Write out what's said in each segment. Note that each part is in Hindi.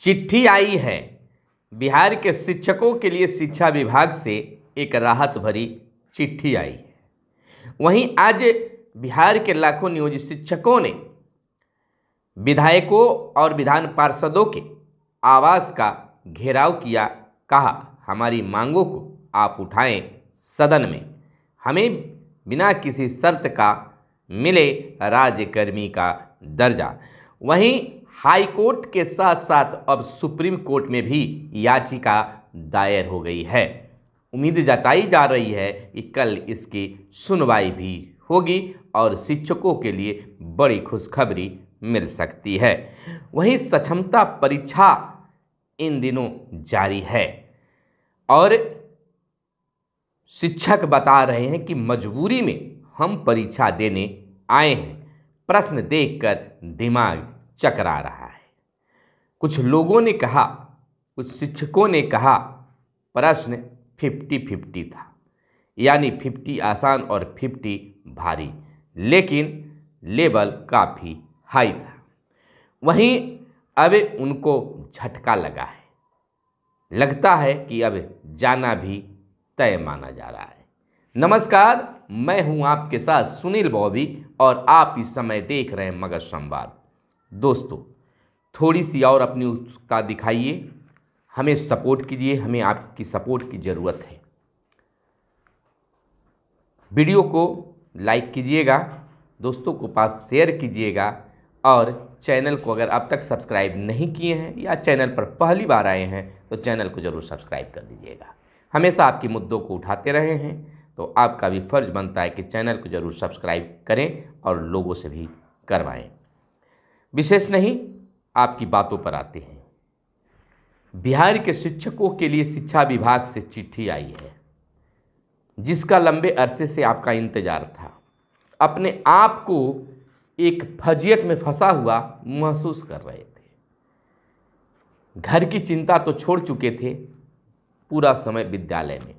चिट्ठी आई है। बिहार के शिक्षकों के लिए शिक्षा विभाग से एक राहत भरी चिट्ठी आई है। वहीं आज बिहार के लाखों नियोजित शिक्षकों ने विधायकों और विधान पार्षदों के आवास का घेराव किया। कहा, हमारी मांगों को आप उठाएं सदन में, हमें बिना किसी शर्त का मिले राज्यकर्मी का दर्जा। वहीं हाई कोर्ट के साथ साथ अब सुप्रीम कोर्ट में भी याचिका दायर हो गई है। उम्मीद जताई जा रही है कि कल इसकी सुनवाई भी होगी और शिक्षकों के लिए बड़ी खुशखबरी मिल सकती है। वहीं सक्षमता परीक्षा इन दिनों जारी है और शिक्षक बता रहे हैं कि मजबूरी में हम परीक्षा देने आए हैं। प्रश्न देखकर दिमाग चकरा रहा है। कुछ लोगों ने कहा, कुछ शिक्षकों ने कहा प्रश्न 50-50 था, यानी 50 आसान और 50 भारी, लेकिन लेवल काफ़ी हाई था। वहीं अब उनको झटका लगा है। लगता है कि अब जाना भी तय माना जा रहा है। नमस्कार, मैं हूं आपके साथ सुनील बॉबी और आप इस समय देख रहे हैं मगध संवाद। दोस्तों, थोड़ी सी और अपनी उत्सुकता दिखाइए, हमें सपोर्ट कीजिए, हमें आपकी सपोर्ट की ज़रूरत है। वीडियो को लाइक कीजिएगा, दोस्तों को पास शेयर कीजिएगा और चैनल को अगर अब तक सब्सक्राइब नहीं किए हैं या चैनल पर पहली बार आए हैं तो चैनल को ज़रूर सब्सक्राइब कर दीजिएगा। हमेशा आपके मुद्दों को उठाते रहे हैं तो आपका भी फर्ज बनता है कि चैनल को ज़रूर सब्सक्राइब करें और लोगों से भी करवाएं। विशेष नहीं, आपकी बातों पर आते हैं। बिहार के शिक्षकों के लिए शिक्षा विभाग से चिट्ठी आई है, जिसका लंबे अरसे से आपका इंतजार था। अपने आप को एक फजियत में फंसा हुआ महसूस कर रहे थे। घर की चिंता तो छोड़ चुके थे, पूरा समय विद्यालय में,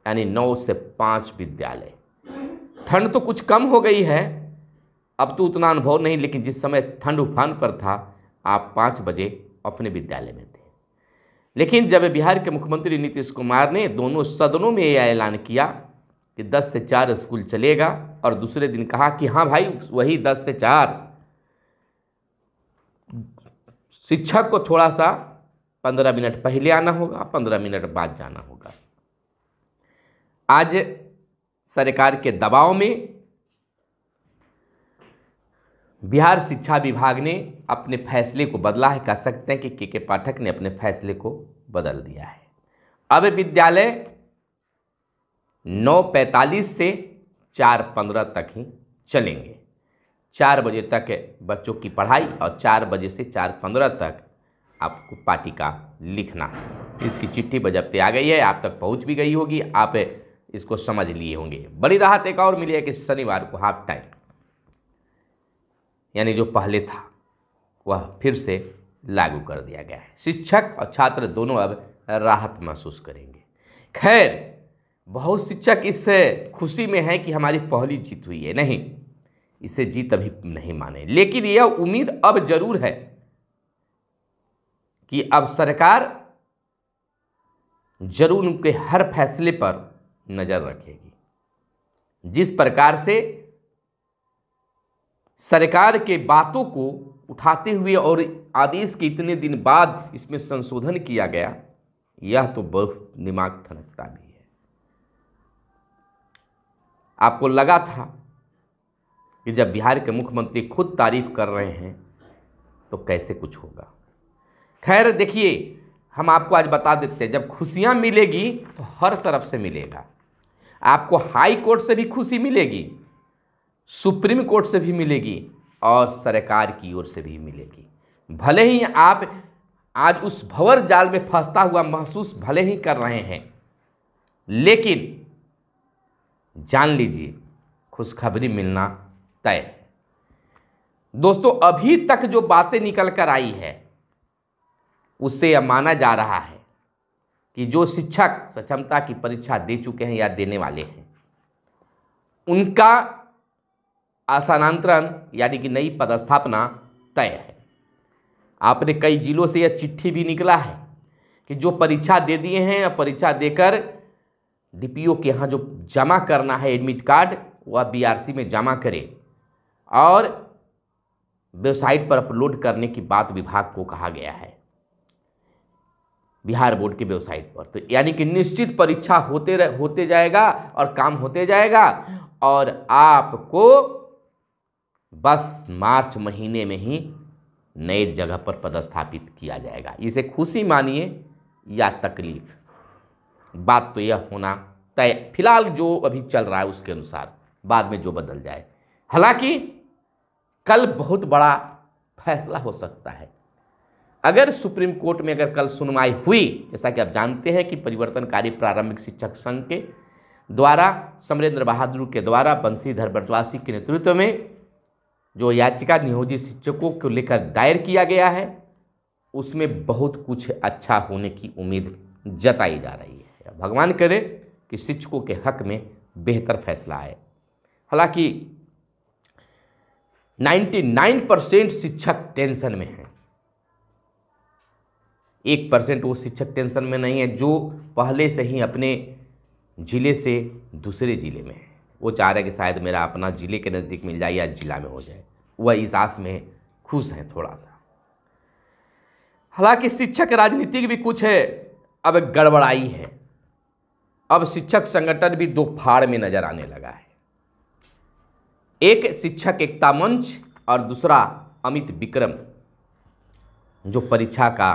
यानी 9 से 5 विद्यालय। ठंड तो कुछ कम हो गई है, अब तो उतना अनुभव नहीं, लेकिन जिस समय ठंड उफान पर था आप 5 बजे अपने विद्यालय में थे। लेकिन जब बिहार के मुख्यमंत्री नीतीश कुमार ने दोनों सदनों में यह ऐलान किया कि 10 से 4 स्कूल चलेगा और दूसरे दिन कहा कि हाँ भाई, वही 10 से 4, शिक्षक को थोड़ा सा 15 मिनट पहले आना होगा, 15 मिनट बाद जाना होगा। आज सरकार के दबाव में बिहार शिक्षा विभाग ने अपने फैसले को बदला है। कह सकते हैं कि के पाठक ने अपने फैसले को बदल दिया है। अब विद्यालय 9:45 से 4:15 तक ही चलेंगे। 4 बजे तक बच्चों की पढ़ाई और 4 बजे से 4:15 तक आपको पाठ्यक्रम का लिखना है। इसकी चिट्ठी बजप्ते आ गई है, आप तक पहुंच भी गई होगी, आप इसको समझ लिए होंगे। बड़ी राहत एक और मिली है कि शनिवार को हाफ टाइम, यानी जो पहले था वह फिर से लागू कर दिया गया है। शिक्षक और छात्र दोनों अब राहत महसूस करेंगे। खैर, बहुत शिक्षक इस खुशी में है कि हमारी पहली जीत हुई है। नहीं, इसे जीत अभी नहीं माने, लेकिन यह उम्मीद अब जरूर है कि अब सरकार जरूर उनके हर फैसले पर नजर रखेगी। जिस प्रकार से सरकार के बातों को उठाते हुए और आदेश के इतने दिन बाद इसमें संशोधन किया गया, यह तो बहुत दिमाग ठनकता भी है। आपको लगा था कि जब बिहार के मुख्यमंत्री खुद तारीफ कर रहे हैं तो कैसे कुछ होगा। खैर देखिए, हम आपको आज बता देते हैं, जब खुशियां मिलेगी तो हर तरफ से मिलेगा। आपको हाई कोर्ट से भी खुशी मिलेगी, सुप्रीम कोर्ट से भी मिलेगी और सरकार की ओर से भी मिलेगी। भले ही आप आज उस भंवर जाल में फंसता हुआ महसूस भले ही कर रहे हैं, लेकिन जान लीजिए खुशखबरी मिलना तय है। दोस्तों, अभी तक जो बातें निकल कर आई है उससे यह माना जा रहा है कि जो शिक्षक सक्षमता की परीक्षा दे चुके हैं या देने वाले हैं, उनका स्थानांतरण यानी कि नई पदस्थापना तय है। आपने कई जिलों से यह चिट्ठी भी निकला है कि जो परीक्षा दे दिए हैं या परीक्षा देकर डीपीओ के यहाँ जो जमा करना है एडमिट कार्ड, वह बीआरसी में जमा करें और वेबसाइट पर अपलोड करने की बात विभाग को कहा गया है, बिहार बोर्ड की वेबसाइट पर। तो यानी कि निश्चित परीक्षा होते जाएगा और काम होते जाएगा और आपको बस मार्च महीने में ही नए जगह पर पदस्थापित किया जाएगा। इसे खुशी मानिए या तकलीफ, बात तो यह होना तय फिलहाल जो अभी चल रहा है उसके अनुसार, बाद में जो बदल जाए। हालांकि कल बहुत बड़ा फैसला हो सकता है। अगर सुप्रीम कोर्ट में अगर कल सुनवाई हुई, जैसा कि आप जानते हैं कि परिवर्तनकारी प्रारंभिक शिक्षक संघ के द्वारा समरेंद्र बहादुर के द्वारा बंशीधर बरजवासी के नेतृत्व में जो याचिका नियोजित शिक्षकों को लेकर दायर किया गया है, उसमें बहुत कुछ अच्छा होने की उम्मीद जताई जा रही है। भगवान करे कि शिक्षकों के हक में बेहतर फैसला आए। हालांकि 99% शिक्षक टेंशन में हैं, 1% वो शिक्षक टेंशन में नहीं है जो पहले से ही अपने ज़िले से दूसरे ज़िले में है। वो चाह रहे कि शायद मेरा अपना ज़िले के नज़दीक मिल जाए या जिला में हो जाए, वह इस आस में खुश हैं थोड़ा सा। हालांकि शिक्षक राजनीतिक भी कुछ है अब गड़बड़ाई है। अब शिक्षक संगठन भी दो फाड़ में नजर आने लगा है, एक शिक्षक एकता मंच और दूसरा अमित विक्रम, जो परीक्षा का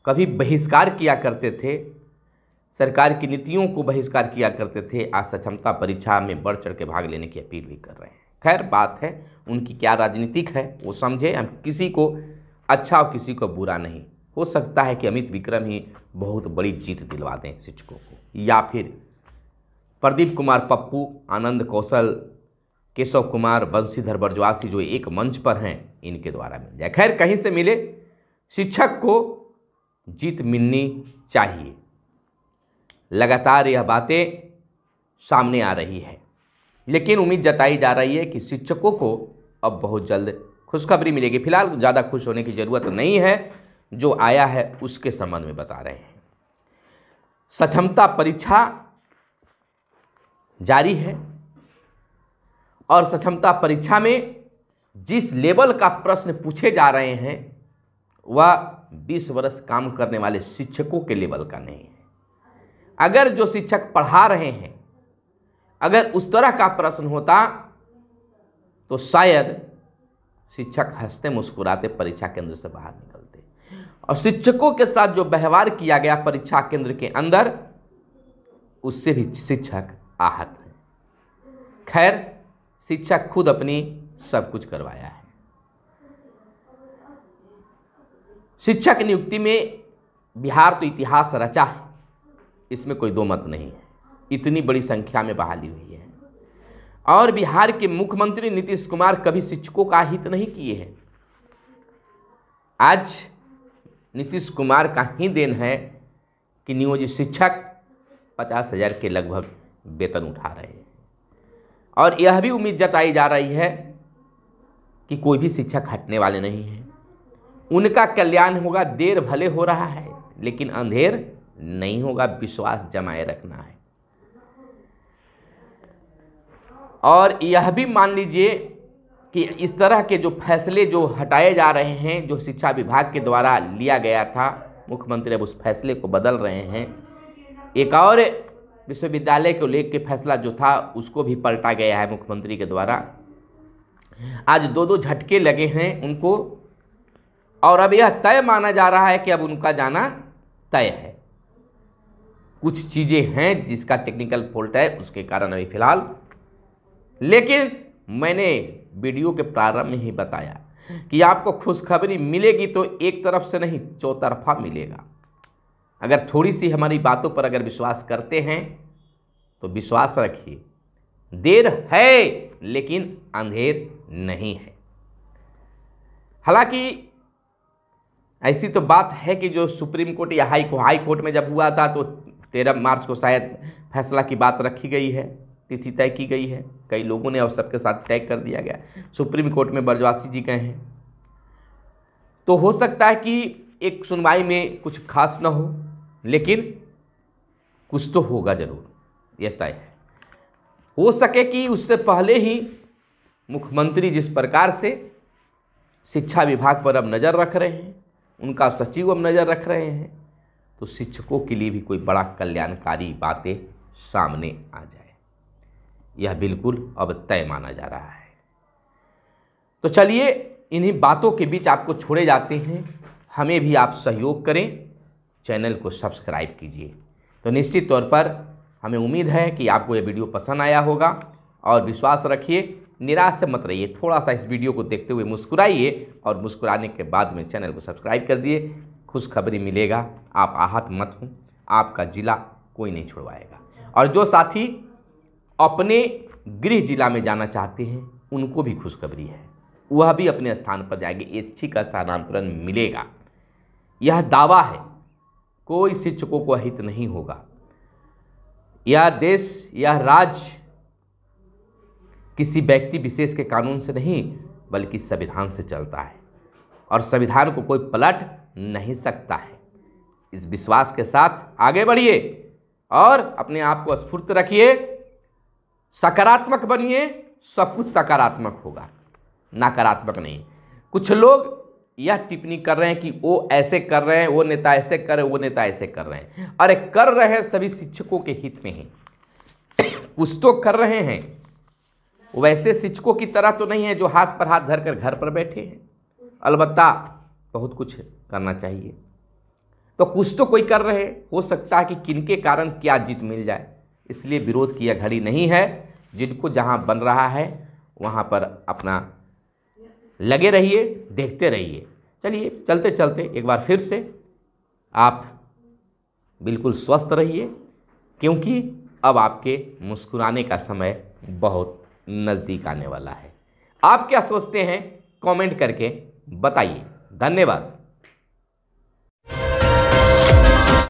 कभी बहिष्कार किया करते थे, सरकार की नीतियों को बहिष्कार किया करते थे, आज सक्षमता परीक्षा में बढ़ चढ़ के भाग लेने की अपील भी कर रहे हैं। खैर बात है उनकी क्या राजनीतिक है वो समझे, हम किसी को अच्छा और किसी को बुरा नहीं। हो सकता है कि अमित विक्रम ही बहुत बड़ी जीत दिलवा दें शिक्षकों को, या फिर प्रदीप कुमार पप्पू, आनंद कौशल, केशव कुमार, बंशीधर बरजवासी जो एक मंच पर हैं, इनके द्वारा मिल जाए। खैर कहीं से मिले, शिक्षक को जीत मिलनी चाहिए। लगातार यह बातें सामने आ रही है, लेकिन उम्मीद जताई जा रही है कि शिक्षकों को अब बहुत जल्द खुशखबरी मिलेगी। फिलहाल ज़्यादा खुश होने की ज़रूरत नहीं है, जो आया है उसके संबंध में बता रहे हैं। सक्षमता परीक्षा जारी है और सक्षमता परीक्षा में जिस लेवल का प्रश्न पूछे जा रहे हैं वह 20 वर्ष काम करने वाले शिक्षकों के लेवल का नहीं है। अगर जो शिक्षक पढ़ा रहे हैं अगर उस तरह का प्रश्न होता तो शायद शिक्षक हंसते मुस्कुराते परीक्षा केंद्र से बाहर निकलते। और शिक्षकों के साथ जो व्यवहार किया गया परीक्षा केंद्र के अंदर, उससे भी शिक्षक आहत हैं। खैर शिक्षक खुद अपनी सब कुछ करवाया है। शिक्षक नियुक्ति में बिहार तो इतिहास रचा है, इसमें कोई दो मत नहीं है। इतनी बड़ी संख्या में बहाली हुई है और बिहार के मुख्यमंत्री नीतीश कुमार कभी शिक्षकों का हित नहीं किए हैं। आज नीतीश कुमार का ही देन है कि नियोजित शिक्षक 50,000 के लगभग वेतन उठा रहे हैं और यह भी उम्मीद जताई जा रही है कि कोई भी शिक्षक हटने वाले नहीं हैं। उनका कल्याण होगा, देर भले हो रहा है लेकिन अंधेर नहीं होगा, विश्वास जमाए रखना है। और यह भी मान लीजिए कि इस तरह के जो फैसले जो हटाए जा रहे हैं, जो शिक्षा विभाग के द्वारा लिया गया था, मुख्यमंत्री अब उस फैसले को बदल रहे हैं। एक और विश्वविद्यालय को लेकर फैसला जो था उसको भी पलटा गया है मुख्यमंत्री के द्वारा। आज दो झटके लगे हैं उनको और अब यह तय माना जा रहा है कि अब उनका जाना तय है। कुछ चीज़ें हैं जिसका टेक्निकल फॉल्ट है, उसके कारण अभी फिलहाल, लेकिन मैंने वीडियो के प्रारंभ में ही बताया कि आपको खुशखबरी मिलेगी तो एक तरफ से नहीं, चौतरफा मिलेगा। अगर थोड़ी सी हमारी बातों पर अगर विश्वास करते हैं तो विश्वास रखिए, देर है लेकिन अंधेर नहीं है। हालांकि ऐसी तो बात है कि जो सुप्रीम कोर्ट या हाई कोर्ट में जब हुआ था तो 13 मार्च को शायद फैसला की बात रखी गई है, तिथि तय की गई है। कई लोगों ने और सबके साथ तय कर दिया गया। सुप्रीम कोर्ट में बरजवासी जी गए हैं तो हो सकता है कि एक सुनवाई में कुछ खास ना हो, लेकिन कुछ तो होगा ज़रूर, यह तय है। हो सके कि उससे पहले ही मुख्यमंत्री जिस प्रकार से शिक्षा विभाग पर अब नज़र रख रहे हैं, उनका सचिव अब नज़र रख रहे हैं, तो शिक्षकों के लिए भी कोई बड़ा कल्याणकारी बातें सामने आ जाए, यह बिल्कुल अब तय माना जा रहा है। तो चलिए इन्हीं बातों के बीच आपको छोड़े जाते हैं। हमें भी आप सहयोग करें, चैनल को सब्सक्राइब कीजिए। तो निश्चित तौर पर हमें उम्मीद है कि आपको ये वीडियो पसंद आया होगा, और विश्वास रखिए, निराश मत रहिए, थोड़ा सा इस वीडियो को देखते हुए मुस्कुराइए, और मुस्कुराने के बाद में चैनल को सब्सक्राइब कर दिए। खुशखबरी मिलेगा, आप आहत मत हों, आपका ज़िला कोई नहीं छुड़वाएगा। और जो साथी अपने गृह जिला में जाना चाहते हैं उनको भी खुशखबरी है, वह भी अपने स्थान पर जाएंगे, ऐच्छिक स्थानांतरण मिलेगा। यह दावा है, कोई शिक्षकों को अहित नहीं होगा। यह देश, यह राज्य किसी व्यक्ति विशेष के कानून से नहीं बल्कि संविधान से चलता है, और संविधान को कोई पलट नहीं सकता है। इस विश्वास के साथ आगे बढ़िए और अपने आप को स्फूर्त रखिए, सकारात्मक बनिए, सब कुछ सकारात्मक होगा, नकारात्मक नहीं। कुछ लोग यह टिप्पणी कर रहे हैं कि वो ऐसे कर रहे हैं, वो नेता ऐसे कर रहे हैं, वो नेता ऐसे कर रहे हैं। अरे कर रहे हैं सभी शिक्षकों के हित में हैं, कुछ तो कर रहे हैं। वैसे शिक्षकों की तरह तो नहीं है जो हाथ पर हाथ धरकर घर पर बैठे हैं, अलबत्ता बहुत कुछ करना चाहिए। तो कुछ तो कोई कर रहे हैं, हो सकता है कि किनके कारण क्या जीत मिल जाए, इसलिए विरोध की यह घड़ी नहीं है। जिनको जहां बन रहा है वहां पर अपना लगे रहिए, देखते रहिए। चलिए चलते चलते एक बार फिर से आप बिल्कुल स्वस्थ रहिए, क्योंकि अब आपके मुस्कुराने का समय बहुत नज़दीक आने वाला है। आप क्या सोचते हैं, कमेंट करके बताइए। धन्यवाद।